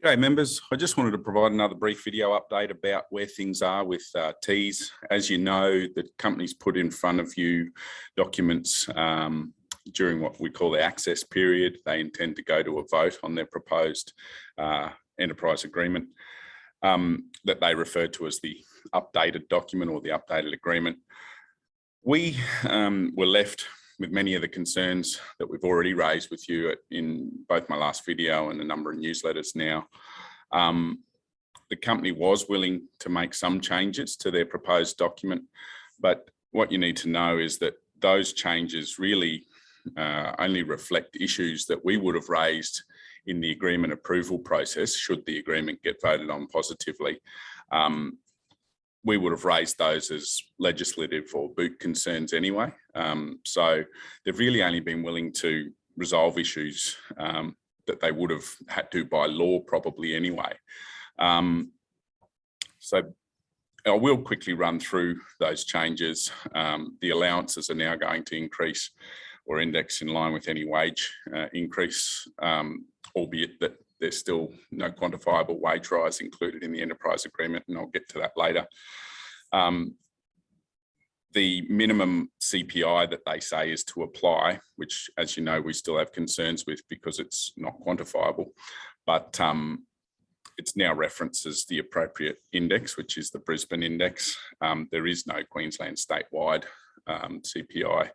G'day members, I just wanted to provide another brief video update about where things are with Teys. As you know, the company's put in front of you documents during what we call the access period. They intend to go to a vote on their proposed enterprise agreement that they refer to as the updated document or the updated agreement. We were left with many of the concerns that we've already raised with you in both my last video and a number of newsletters now. The company was willing to make some changes to their proposed document, but what you need to know is that those changes really only reflect issues that we would have raised in the agreement approval process should the agreement get voted on positively. We would have raised those as legislative or boot concerns anyway. So they've really only been willing to resolve issues that they would have had to by law probably anyway. So I will quickly run through those changes. The allowances are now going to increase or index in line with any wage increase, albeit that there's still no quantifiable wage rise included in the enterprise agreement, and I'll get to that later. The minimum CPI that they say is to apply, which, as you know, we still have concerns with because it's not quantifiable, but it's now references the appropriate index, which is the Brisbane index. There is no Queensland statewide CPI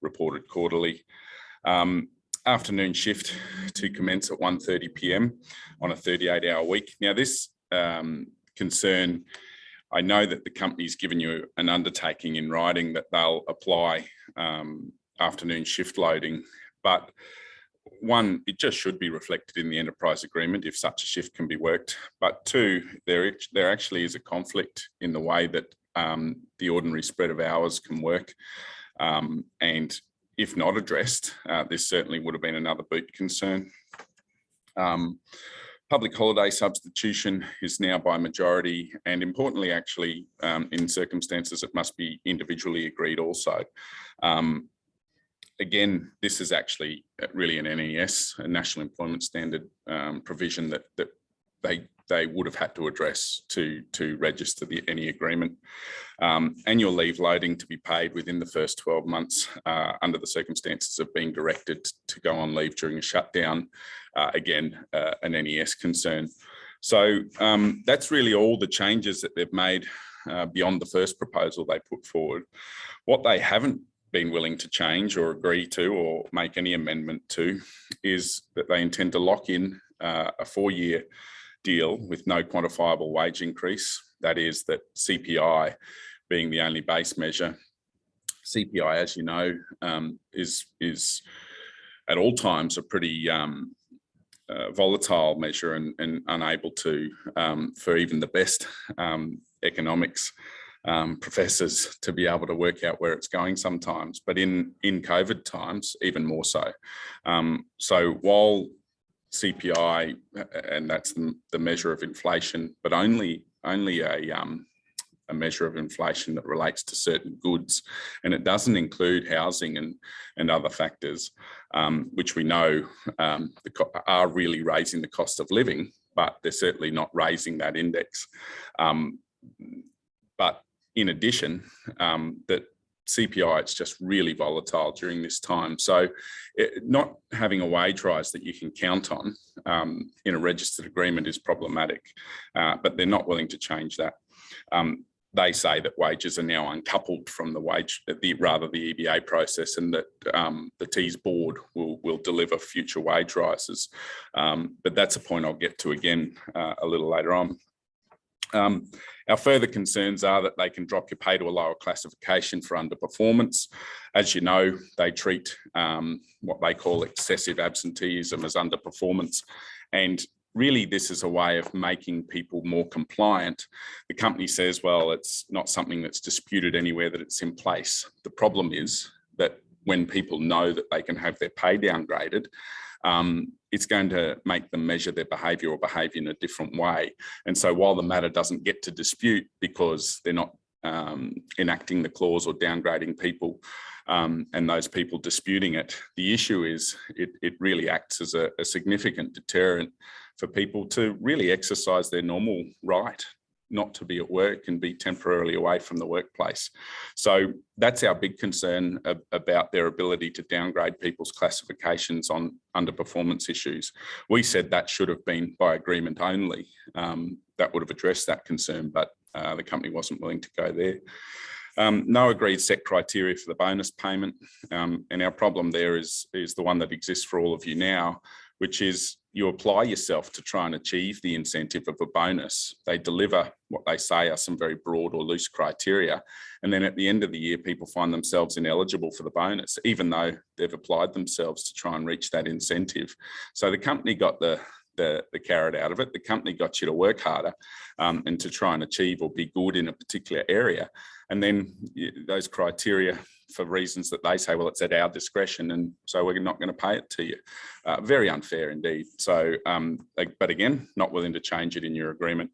reported quarterly. Afternoon shift to commence at 1:30 p.m. on a 38-hour week. Now this concern, I know that the company's given you an undertaking in writing that they'll apply afternoon shift loading, but one, it just should be reflected in the enterprise agreement if such a shift can be worked. But two, there actually is a conflict in the way that the ordinary spread of hours can work, and if not addressed, this certainly would have been another boot concern. Public holiday substitution is now by majority, and importantly, actually, in circumstances, it must be individually agreed also. Again, this is actually really an NES, a National Employment Standard provision that they would have had to address to register any agreement. Annual leave loading to be paid within the first 12 months under the circumstances of being directed to go on leave during a shutdown. Again, an NES concern. So that's really all the changes that they've made beyond the first proposal they put forward. What they haven't been willing to change or agree to or make any amendment to is that they intend to lock in a 4-year deal with no quantifiable wage increase. That is, that CPI being the only base measure. CPI, as you know, is at all times a pretty volatile measure and unable to, for even the best economics professors to be able to work out where it's going sometimes, but in COVID times, even more so. So while CPI, and that's the measure of inflation, but only a measure of inflation that relates to certain goods, and it doesn't include housing and other factors, which we know are really raising the cost of living, but they're certainly not raising that index. But in addition, that CPI, it's just really volatile during this time. So not having a wage rise that you can count on in a registered agreement is problematic, but they're not willing to change that. They say that wages are now uncoupled from the EBA process, and that the Teys board will deliver future wage rises. But that's a point I'll get to again a little later on. Our further concerns are that they can drop your pay to a lower classification for underperformance. As you know, they treat what they call excessive absenteeism as underperformance. And really, this is a way of making people more compliant. The company says, well, it's not something that's disputed anywhere, that it's in place. The problem is that when people know that they can have their pay downgraded, it's going to make them measure their behaviour or behave in a different way. And so while the matter doesn't get to dispute because they're not enacting the clause or downgrading people and those people disputing it, the issue is it really acts as a significant deterrent for people to really exercise their normal right not to be at work and be temporarily away from the workplace. So that's our big concern about their ability to downgrade people's classifications on underperformance issues. We said that should have been by agreement only. That would have addressed that concern, but the company wasn't willing to go there. No agreed set criteria for the bonus payment. And our problem there is the one that exists for all of you now, which is you apply yourself to try and achieve the incentive of a bonus. They deliver what they say are some very broad or loose criteria. And then at the end of the year, people find themselves ineligible for the bonus, even though they've applied themselves to try and reach that incentive. So the company got the carrot out of it. The company got you to work harder and to try and achieve or be good in a particular area. And then those criteria, for reasons that they say, well, it's at our discretion, and so we're not going to pay it to you. Very unfair indeed. So, but again, not willing to change it in your agreement.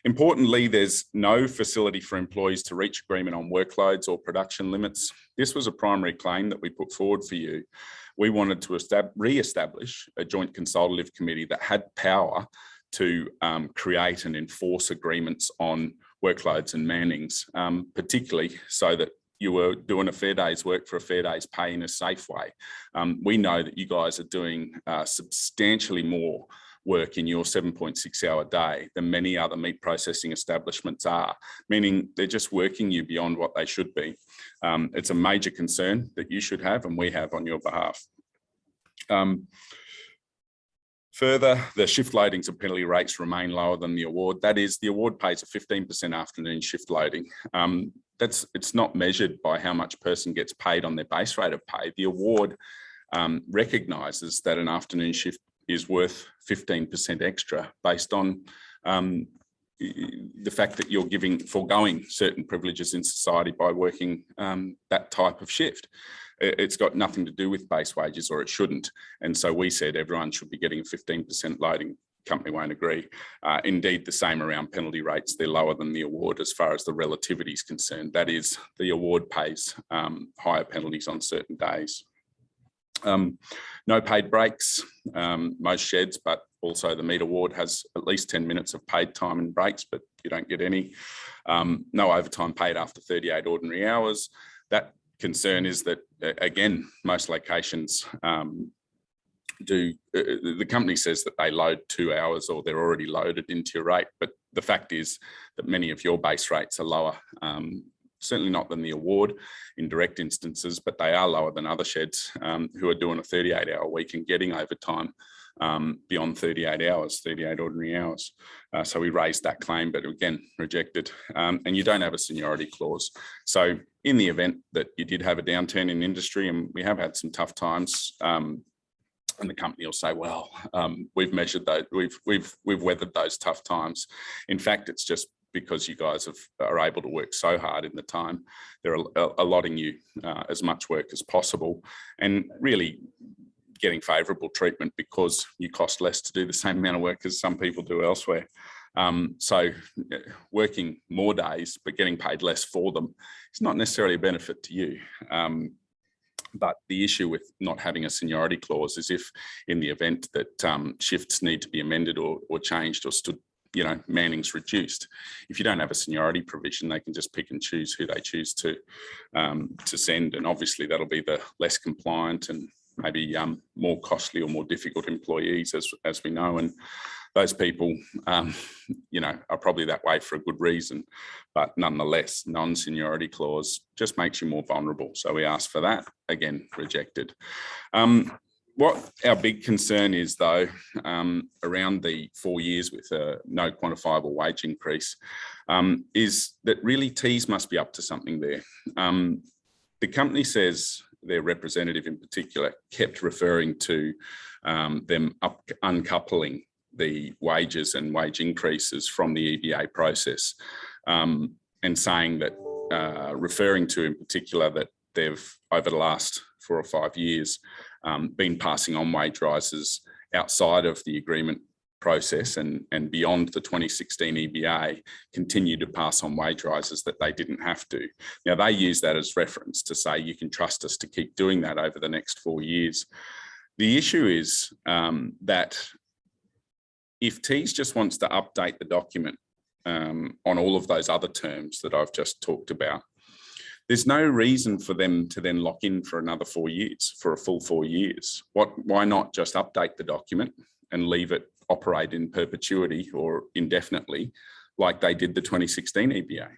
Importantly, there's no facility for employees to reach agreement on workloads or production limits. This was a primary claim that we put forward for you. We wanted to re-establish a joint consultative committee that had power to create and enforce agreements on workloads and mannings, particularly so that you were doing a fair day's work for a fair day's pay in a safe way. We know that you guys are doing substantially more work in your 7.6-hour day than many other meat processing establishments are, meaning they're just working you beyond what they should be. It's a major concern that you should have and we have on your behalf. Further, the shift loadings and penalty rates remain lower than the award. That is, the award pays a 15% afternoon shift loading. It's not measured by how much person gets paid on their base rate of pay. The award recognises that an afternoon shift is worth 15% extra based on the fact that you're foregoing certain privileges in society by working that type of shift. It's got nothing to do with base wages, or it shouldn't. And so we said everyone should be getting a 15% loading. Company won't agree. Indeed, the same around penalty rates. They're lower than the award as far as the relativity is concerned. That is, the award pays higher penalties on certain days. No paid breaks, most sheds, but also the meat award has at least 10 minutes of paid time and breaks, but you don't get any. No overtime paid after 38 ordinary hours. That concern is that, again, most locations the company says that they load 2 hours or they're already loaded into your rate, but the fact is that many of your base rates are lower, certainly not than the award in direct instances, but they are lower than other sheds who are doing a 38-hour week and getting overtime beyond 38 hours, 38 ordinary hours. So we raised that claim, but again, rejected. And you don't have a seniority clause. So in the event that you did have a downturn in industry, and we have had some tough times, and the company will say, well, we've measured those, we've weathered those tough times. In fact, it's just because you guys are able to work so hard in the time. They're allotting you as much work as possible and really getting favourable treatment because you cost less to do the same amount of work as some people do elsewhere. So working more days but getting paid less for them is not necessarily a benefit to you. But the issue with not having a seniority clause is if in the event that shifts need to be amended or changed or manning's reduced. If you don't have a seniority provision, they can just pick and choose who they choose to send. And obviously that'll be the less compliant and maybe more costly or more difficult employees, as we know. And those people, are probably that way for a good reason. But nonetheless, non-seniority clause just makes you more vulnerable. So we asked for that, again, rejected. What our big concern is, though, around the 4 years with no quantifiable wage increase, is that really Teys must be up to something there. The company says, their representative in particular, kept referring to them uncoupling the wages and wage increases from the EBA process, and saying that, referring to in particular that they've, over the last 4 or 5 years, been passing on wage rises outside of the agreement process and beyond the 2016 EBA, continue to pass on wage rises that they didn't have to. Now, they use that as reference to say, you can trust us to keep doing that over the next 4 years. The issue is that if Teys just wants to update the document on all of those other terms that I've just talked about, there's no reason for them to then lock in for another 4 years, for a full 4 years. Why not just update the document and leave it operate in perpetuity or indefinitely like they did the 2016 EBA?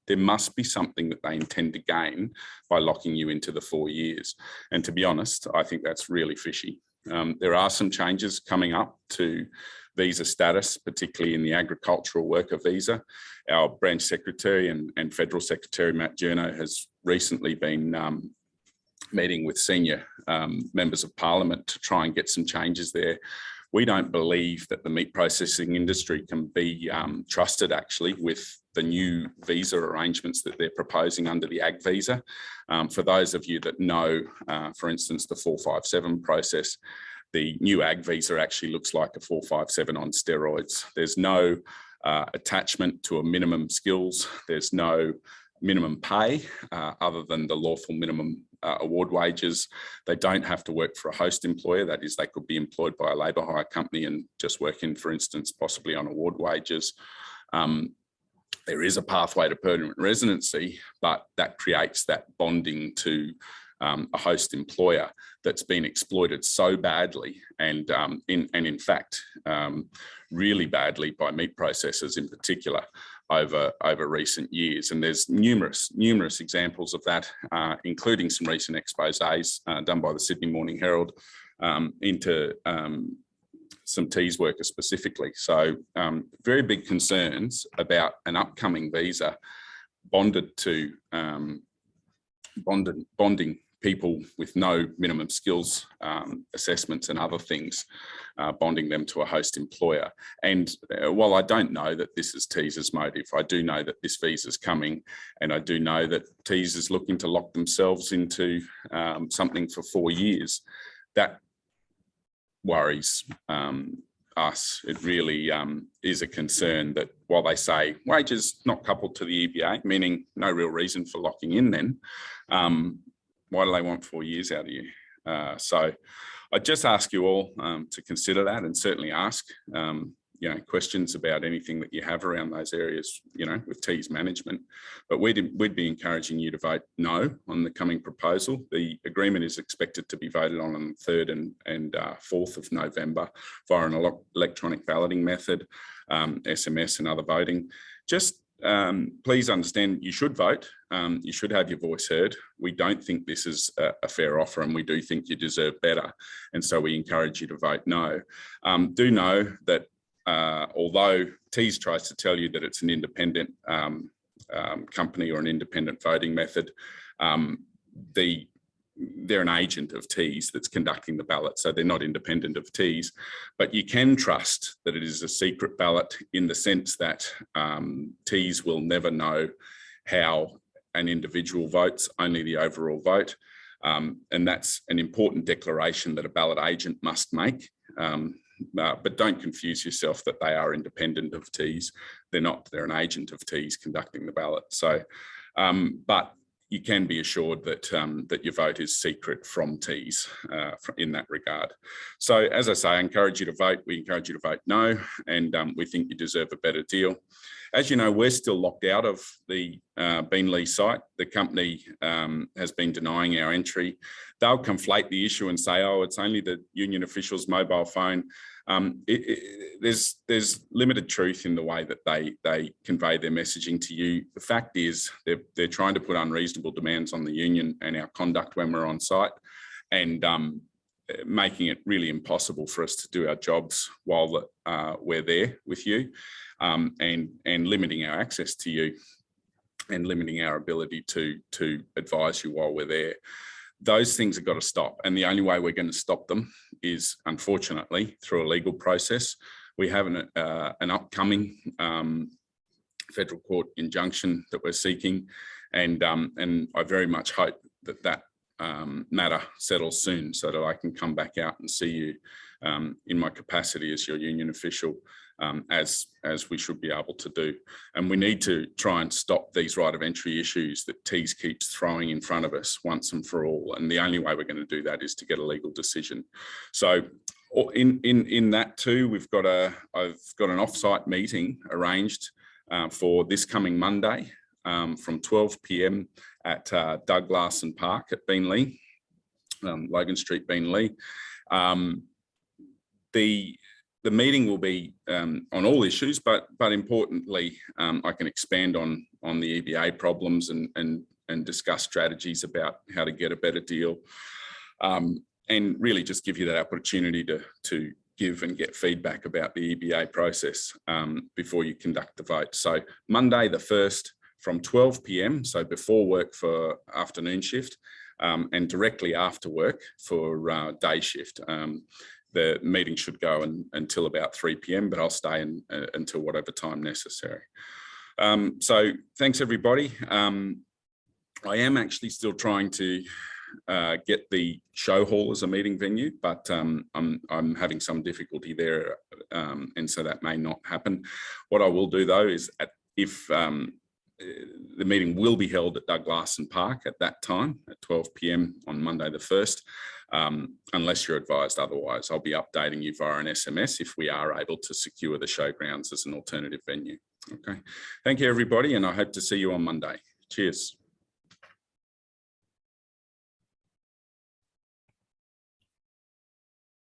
There must be something that they intend to gain by locking you into the 4 years. And to be honest, I think that's really fishy. There are some changes coming up to visa status, particularly in the agricultural worker visa. Our branch secretary and federal secretary, Matt Journo, has recently been meeting with senior members of parliament to try and get some changes there. We don't believe that the meat processing industry can be trusted actually with the new visa arrangements that they're proposing under the ag visa. For those of you that know, for instance, the 457 process, the new ag visa actually looks like a 457 on steroids. There's no attachment to a minimum skills. There's no minimum pay other than the lawful minimum award wages. They don't have to work for a host employer. That is, they could be employed by a labour hire company and just working, for instance, possibly on award wages. There is a pathway to permanent residency, but that creates that bonding to a host employer that's been exploited so badly and in fact really badly by meat processors in particular over recent years. And there's numerous examples of that, including some recent exposés done by the Sydney Morning Herald into some Teys workers specifically. So very big concerns about an upcoming visa bonded to bonding people with no minimum skills assessments and other things, bonding them to a host employer. And while I don't know that this is Teys' motive, I do know that this visa is coming, and I do know that Teys is looking to lock themselves into something for 4 years. That worries us. It really is a concern that while they say wages not coupled to the EBA, meaning no real reason for locking in then, why do they want 4 years out of you? So I just ask you all to consider that, and certainly ask questions about anything that you have around those areas, with Teys management. But we'd be encouraging you to vote no on the coming proposal. The agreement is expected to be voted on the 3rd and 4th of November via an electronic balloting method, SMS and other voting. Just please understand, you should vote. You should have your voice heard. We don't think this is a fair offer, and we do think you deserve better. And so we encourage you to vote no. Do know that although Teys tries to tell you that it's an independent company or an independent voting method, they're an agent of Teys that's conducting the ballot, so they're not independent of Teys. But you can trust that it is a secret ballot in the sense that Teys will never know how an individual votes, only the overall vote. And that's an important declaration that a ballot agent must make. But don't confuse yourself that they are independent of Teys. They're not. They're an agent of Teys conducting the ballot. So, but you can be assured that that your vote is secret from Teys in that regard. So, as I say, I encourage you to vote. We encourage you to vote no, and we think you deserve a better deal. As you know, we're still locked out of the Beanley site. The company has been denying our entry. They'll conflate the issue and say, oh, it's only the union official's mobile phone. There's limited truth in the way that they convey their messaging to you. The fact is they're trying to put unreasonable demands on the union and our conduct when we're on site, and making it really impossible for us to do our jobs while we're there with you, and limiting our access to you and limiting our ability to advise you while we're there. Those things have got to stop. And the only way we're going to stop them is, unfortunately, through a legal process. We have an upcoming federal court injunction that we're seeking. And I very much hope that matter settles soon, so that I can come back out and see you in my capacity as your union official, as we should be able to do. And we need to try and stop these right of entry issues that Teys keeps throwing in front of us once and for all. And the only way we're going to do that is to get a legal decision. So In that too, I've got an off-site meeting arranged for this coming Monday from 12 p.m. at Doug Larson Park at Beenleigh, Logan Street, Beenleigh. The meeting will be on all issues, but importantly, I can expand on the EBA problems and discuss strategies about how to get a better deal, and really just give you that opportunity to give and get feedback about the EBA process before you conduct the vote. So Monday the 1st from 12 p.m, so before work for afternoon shift, and directly after work for day shift. The meeting should go until about 3 p.m, but I'll stay until whatever time necessary. So thanks everybody. I am actually still trying to get the show hall as a meeting venue, but I'm having some difficulty there, and so that may not happen. What I will do though is if the meeting will be held at Doug Larson Park at that time at 12 p.m. on Monday the 1st, unless you're advised otherwise. I'll be updating you via an SMS if we are able to secure the showgrounds as an alternative venue. Okay, thank you everybody, and I hope to see you on Monday. Cheers.